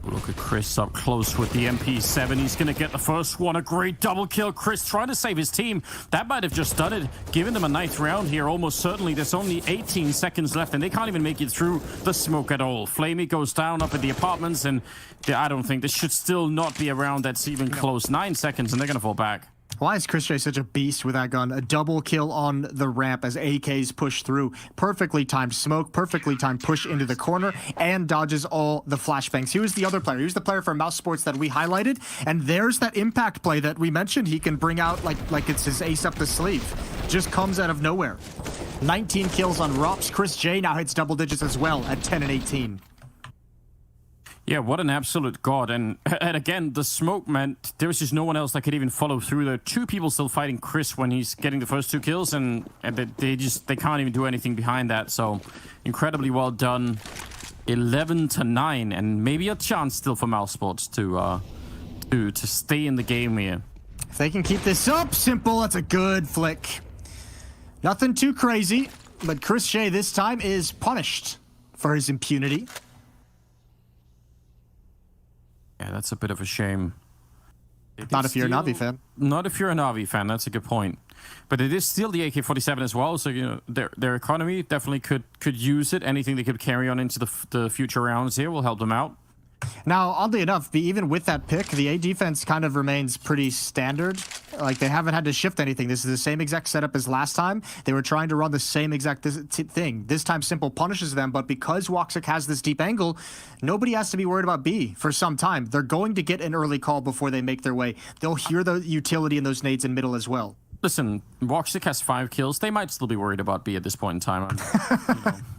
Look at Chris up close with the MP7. He's going to get the first one. A great double kill. Chris trying to save his team. That might have just done it. Giving them a 9th round here. Almost certainly. There's only 18 seconds left, and they can't even make it through the smoke at all. Flamey goes down up at the apartments, and I don't think this should still not be a round that's even close. 9 seconds, and they're going to fall back. Why is Chris J such a beast with that gun? A double kill on the ramp as AKs push through. Perfectly timed smoke, perfectly timed push into the corner, and dodges all the flashbangs. He was the other player. He was the player from Mouse Sports that we highlighted, and there's that impact play that we mentioned he can bring out like it's his ace up the sleeve. Just comes out of nowhere. 19 kills on Rops. Chris J now hits double digits as well at 10 and 18. Yeah, what an absolute god. And again, the smoke meant there was just no one else that could even follow through. There are 2 people still fighting Chris when he's getting the first 2 kills, and they can't even do anything behind that. So incredibly well done. 11-9, and maybe a chance still for Mouse Sports to stay in the game here. If they can keep this up, simple, that's a good flick. Nothing too crazy, but Chris J this time is punished for his impunity. Yeah, that's a bit of a shame. Not if you're a Navi fan. Not if you're a Navi fan, that's a good point. But it is still the AK-47 as well, so their economy definitely could use it. Anything they could carry on into the future rounds here will help them out. Now, oddly enough, even with that pick, the A defense kind of remains pretty standard. Like, they haven't had to shift anything. This is the same exact setup as last time. They were trying to run the same exact thing. This time, Simple punishes them, but because Woxic has this deep angle, nobody has to be worried about B for some time. They're going to get an early call before they make their way. They'll hear the utility in those nades in middle as well. Listen, Woxic has 5 kills. They might still be worried about B at this point in time.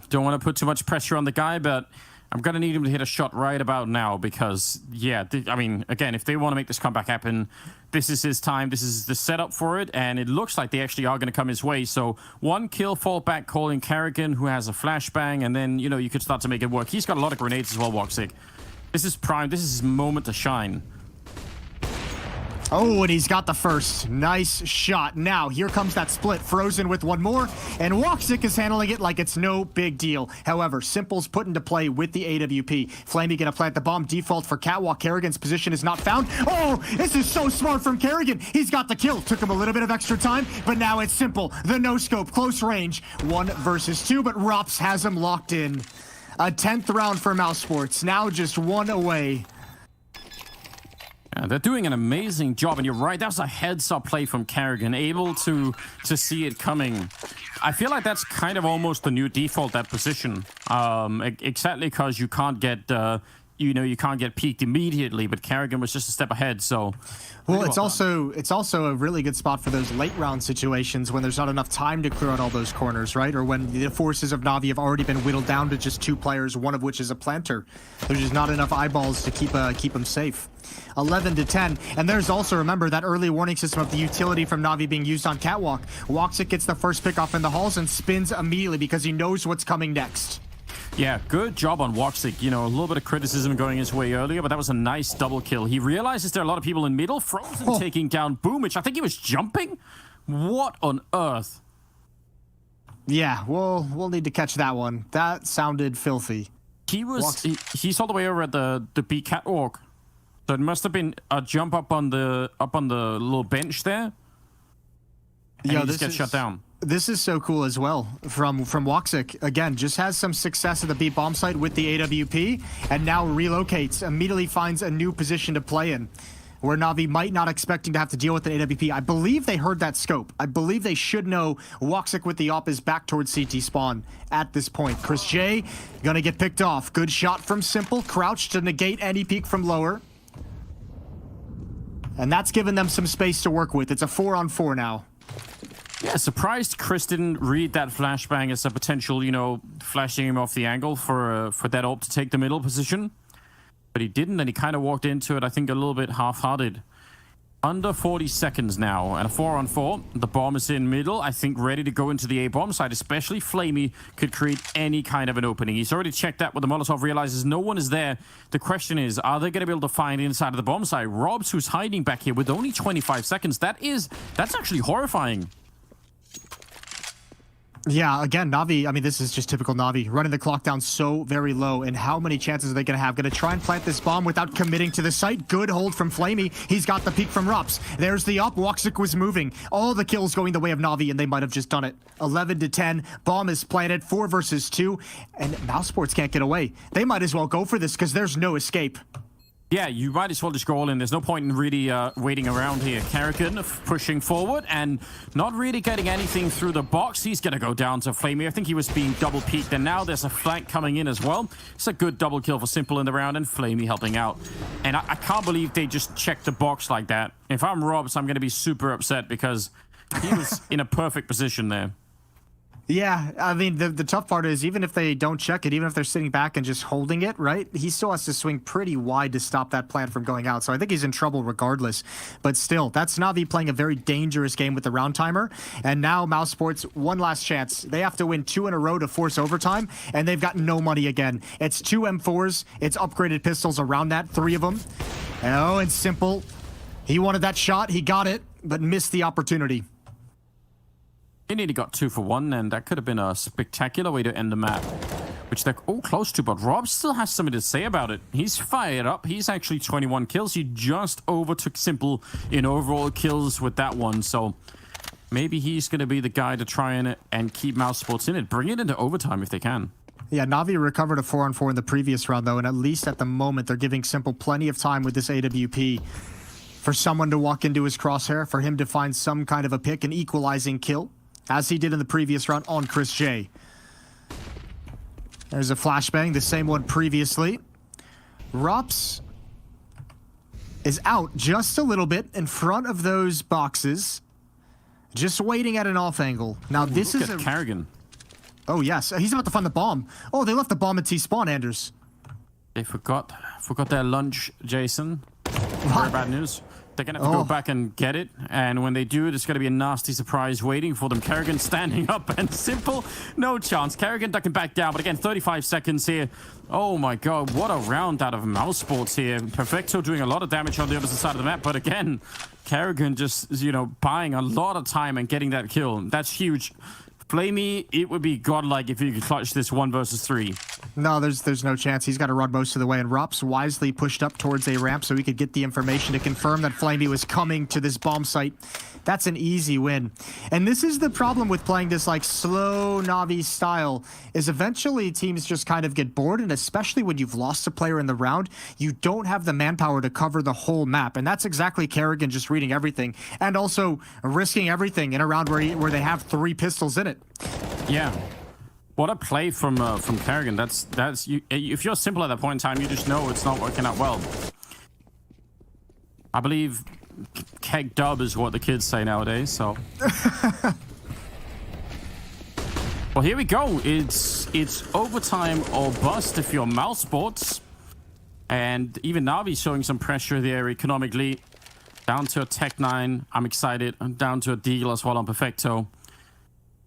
Don't want to put too much pressure on the guy, but I'm going to need him to hit a shot right about now because, yeah, again, if they want to make this comeback happen, this is his time. This is the setup for it, and it looks like they actually are going to come his way. So 1 kill, fall back, calling Kerrigan, who has a flashbang, and then, you could start to make it work. He's got a lot of grenades as well, Woxic. This is prime. This is his moment to shine. Oh, and he's got the first. Nice shot. Now, here comes that split. Frozen with one more, and Woxic is handling it like it's no big deal. However, Simple's put into play with the AWP. Flamey gonna plant the bomb. Default for Catwalk. Kerrigan's position is not found. Oh, this is so smart from Kerrigan. He's got the kill. Took him a little bit of extra time, but now it's Simple. The no-scope, close range. 1 versus 2, but Rops has him locked in. A 10th round for Mouse Sports. Now just 1 away. Yeah, they're doing an amazing job, and you're right, that was a heads-up play from Kerrigan, able to see it coming. I feel like that's kind of almost the new default, that position. Exactly because you can't get, you can't get peaked immediately, but Kerrigan was just a step ahead, so... Well, it's also a really good spot for those late round situations when there's not enough time to clear out all those corners, right? Or when the forces of Navi have already been whittled down to just 2 players, one of which is a planter. There's just not enough eyeballs to keep them safe. 11 to 10, and there's also, remember, that early warning system of the utility from Navi being used on Catwalk. Woxic gets the first pick off in the halls and spins immediately because he knows what's coming next. Yeah, good job on Woxic. You know, a little bit of criticism going his way earlier, but that was a nice double kill. He realizes there are a lot of people in middle. Frozen taking down Boomich. I think he was jumping. What on earth? Yeah, we'll need to catch that one. That sounded filthy. He's all the way over at the B catwalk. So it must have been a jump up on the little bench there. And he just gets shut down. This is so cool as well from Woxic. Again, just has some success at the B bomb site with the AWP, and now relocates, immediately finds a new position to play in, where Navi might not expecting to have to deal with an AWP. I believe they heard that scope. I believe they should know Woxic with the op is back towards CT spawn at this point. Chris J gonna get picked off. Good shot from Simple, crouched to negate any peek from lower. And that's given them some space to work with. It's a 4-on-4 now. Yeah, surprised Chris didn't read that flashbang as a potential, flashing him off the angle for that ult to take the middle position. But he didn't, and he kind of walked into it, I think, a little bit half-hearted. Under 40 seconds now, and a 4-on-4. The bomb is in middle, I think ready to go into the A-bomb side, especially Flamey could create any kind of an opening. He's already checked that with the Molotov, realizes no one is there. The question is, are they going to be able to find inside of the bomb side? Robs, who's hiding back here with only 25 seconds, that's actually horrifying. Yeah, again, Navi, I mean, this is just typical Navi, running the clock down so very low, and how many chances are they going to have? Going to try and plant this bomb without committing to the site. Good hold from Flamey. He's got the peek from Rops. There's the up. Woxic was moving. All the kills going the way of Navi, and they might have just done it. 11 to 10. Bomb is planted. 4 versus 2, and Mouse Sports can't get away. They might as well go for this because there's no escape. Yeah, you might as well just go all in. There's no point in really waiting around here. Kerrigan pushing forward and not really getting anything through the box. He's going to go down to Flamey. I think he was being double peeked, and now there's a flank coming in as well. It's a good double kill for Simple in the round, and Flamey helping out. And I can't believe they just checked the box like that. If I'm Robs, I'm going to be super upset because he was in a perfect position there. Yeah, I mean, the tough part is even if they don't check it, even if they're sitting back and just holding it, right, he still has to swing pretty wide to stop that plant from going out. So I think he's in trouble regardless. But still, that's Navi playing a very dangerous game with the round timer. And now Mouse Sports, one last chance. They have to win 2 in a row to force overtime, and they've got no money again. It's 2 M4s. It's upgraded pistols around that, 3 of them. Oh, and Simple. He wanted that shot. He got it, but missed the opportunity. He nearly got 2 for 1, and that could have been a spectacular way to end the map, which they're all close to, but Rob still has something to say about it. He's fired up. He's actually 21 kills. He just overtook Simple in overall kills with that one, so maybe he's going to be the guy to try and keep Mouse Sports in it. Bring it into overtime if they can. Yeah, Navi recovered a 4-on-4 in the previous round, though, and at least at the moment, they're giving Simple plenty of time with this AWP for someone to walk into his crosshair, for him to find some kind of a pick, an equalizing kill, as he did in the previous round on Chris J. There's a flashbang, the same one previously. Rops is out just a little bit in front of those boxes, just waiting at an off angle. Now this is a Kerrigan. Oh yes, he's about to find the bomb. Oh, they left the bomb at T-spawn, Anders. They forgot their lunch, Jason. Very bad news. They're going to have to go back and get it. And when they do, there's going to be a nasty surprise waiting for them. Kerrigan standing up and Simple. No chance. Kerrigan ducking back down. But again, 35 seconds here. Oh my god, what a round out of Mouse Sports here. Perfecto doing a lot of damage on the other side of the map. But again, Kerrigan just, you know, buying a lot of time and getting that kill. That's huge. Flamey, it would be godlike if you could clutch this 1 versus 3. No, there's no chance. He's got to run most of the way, and Rops wisely pushed up towards a ramp so he could get the information to confirm that Flamey was coming to this bomb site. That's an easy win. And this is the problem with playing this like slow Navi style, is eventually teams just kind of get bored, and especially when you've lost a player in the round, you don't have the manpower to cover the whole map. And that's exactly Kerrigan just reading everything and also risking everything in a round where they have 3 pistols in it. Yeah. What a play from Kerrigan. That's you. If you're simple at that point in time, you just know it's not working out well. I believe keg dub is what the kids say nowadays, so. Well, here we go. It's overtime or bust if you're mouse sports. And even Navi showing some pressure there economically. Down to a Tech 9. I'm excited. And down to a Deagle as well on Perfecto.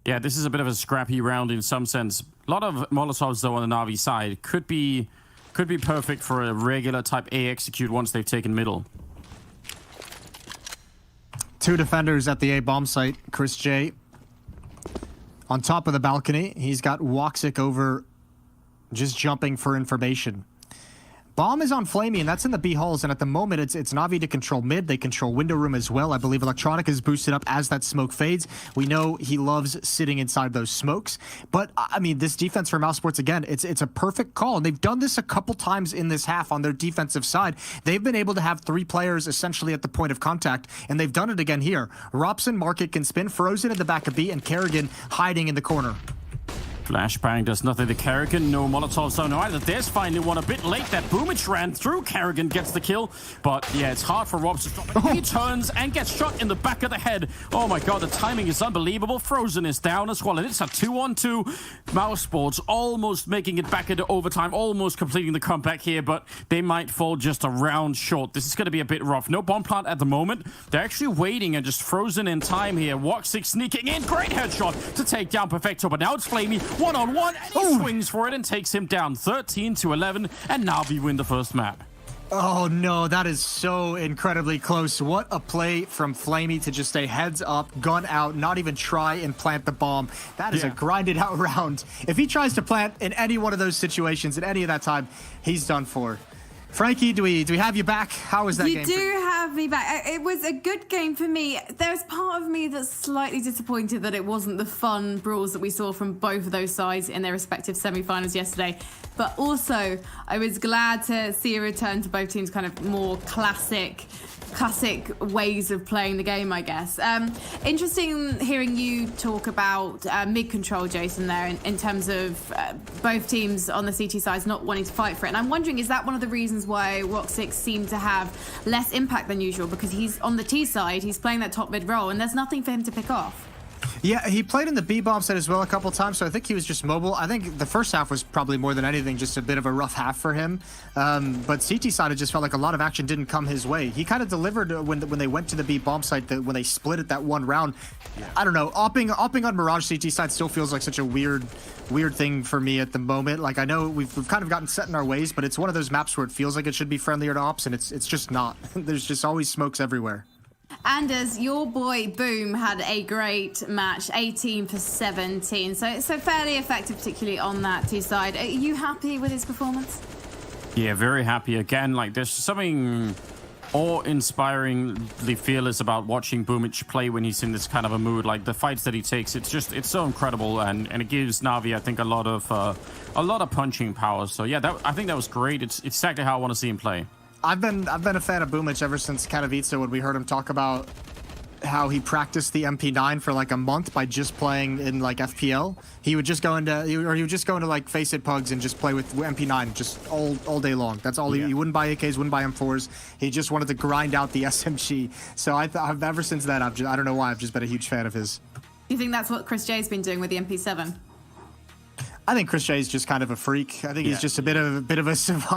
Yeah, this is a bit of a scrappy round in some sense. A lot of Molotovs, though, on the Navi side. Could be perfect for a regular type A execute once they've taken middle. 2 defenders at the A bomb site. Chris J on top of the balcony. He's got Woxic over, just jumping for information. Bomb is on Flamey, and that's in the B halls, and at the moment it's Navi to control mid. They control window room as well. I believe Electronic is boosted up as that smoke fades. We know he loves sitting inside those smokes. But, I mean, this defense for Mouse Sports, again, it's a perfect call. And they've done this a couple times in this half on their defensive side. They've been able to have 3 players essentially at the point of contact, and they've done it again here. Robson, Market can spin, Frozen in the back of B, and Kerrigan hiding in the corner. Flashbang does nothing to Kerrigan. No Molotovs zone either. There's finally one a bit late. That Boomich ran through. Kerrigan gets the kill. But yeah, it's hard for Robs to stop. He turns and gets shot in the back of the head. Oh my god, the timing is unbelievable. Frozen is down as well. And it's a 2-on-2. Mouse Sports almost making it back into overtime. Almost completing the comeback here. But they might fall just a round short. This is going to be a bit rough. No bomb plant at the moment. They're actually waiting and just frozen in time here. Woxic sneaking in. Great headshot to take down Perfecto. But now it's Flamey. 1-on-1, and he swings for it and takes him down 13-11, and Navi win the first map. Oh no, that is so incredibly close. What a play from Flamey to just stay heads up, gun out, not even try and plant the bomb. That is a grinded out round. If he tries to plant in any one of those situations at any of that time, he's done for. Frankie, do we have you back? How was that game? You do have me back. It was a good game for me. There's part of me that's slightly disappointed that it wasn't the fun brawls that we saw from both of those sides in their respective semi-finals yesterday. But also, I was glad to see a return to both teams' kind of more classic ways of playing the game, I guess. Interesting hearing you talk about mid-control, Jason, there, in terms of both teams on the CT side not wanting to fight for it. And I'm wondering, is that one of the reasons why Woxic seemed to have less impact than usual? Because he's on the T side, he's playing that top mid role, and there's nothing for him to pick off. Yeah, he played in the B-bomb set as well a couple times, so I think he was just mobile. I think the first half was probably more than anything just a bit of a rough half for him. But CT side, it just felt like a lot of action didn't come his way. He kind of delivered when they went to the B-bomb site, when they split it that one round. I don't know, opping on Mirage CT side still feels like such a weird thing for me at the moment. Like, I know we've kind of gotten set in our ways, but it's one of those maps where it feels like it should be friendlier to ops, and it's just not. There's just always smokes everywhere. Anders, your boy Boom had a great match, 18 for 17, so fairly effective, particularly on that T side. Are you happy with his performance? Yeah, very happy. Again, like, there's something awe-inspiringly fearless about watching Boomich play when he's in this kind of a mood. Like, the fights that he takes, it's so incredible, and it gives Navi, I think, a lot of punching power. So yeah, I think that was great. It's exactly how I want to see him play. I've been a fan of Boomich ever since Katowice, when we heard him talk about how he practiced the MP9 for like a month by just playing in like FPL. He would just go into like Face It Pugs and just play with MP9 just all day long. That's all. He wouldn't buy AKs, wouldn't buy M4s. He just wanted to grind out the SMG. So I've ever since that, I don't know why, I've just been a huge fan of his. Do you think that's what Chris J's been doing with the MP7? I think Chris J is just kind of a freak. I think he's just a bit of a savant.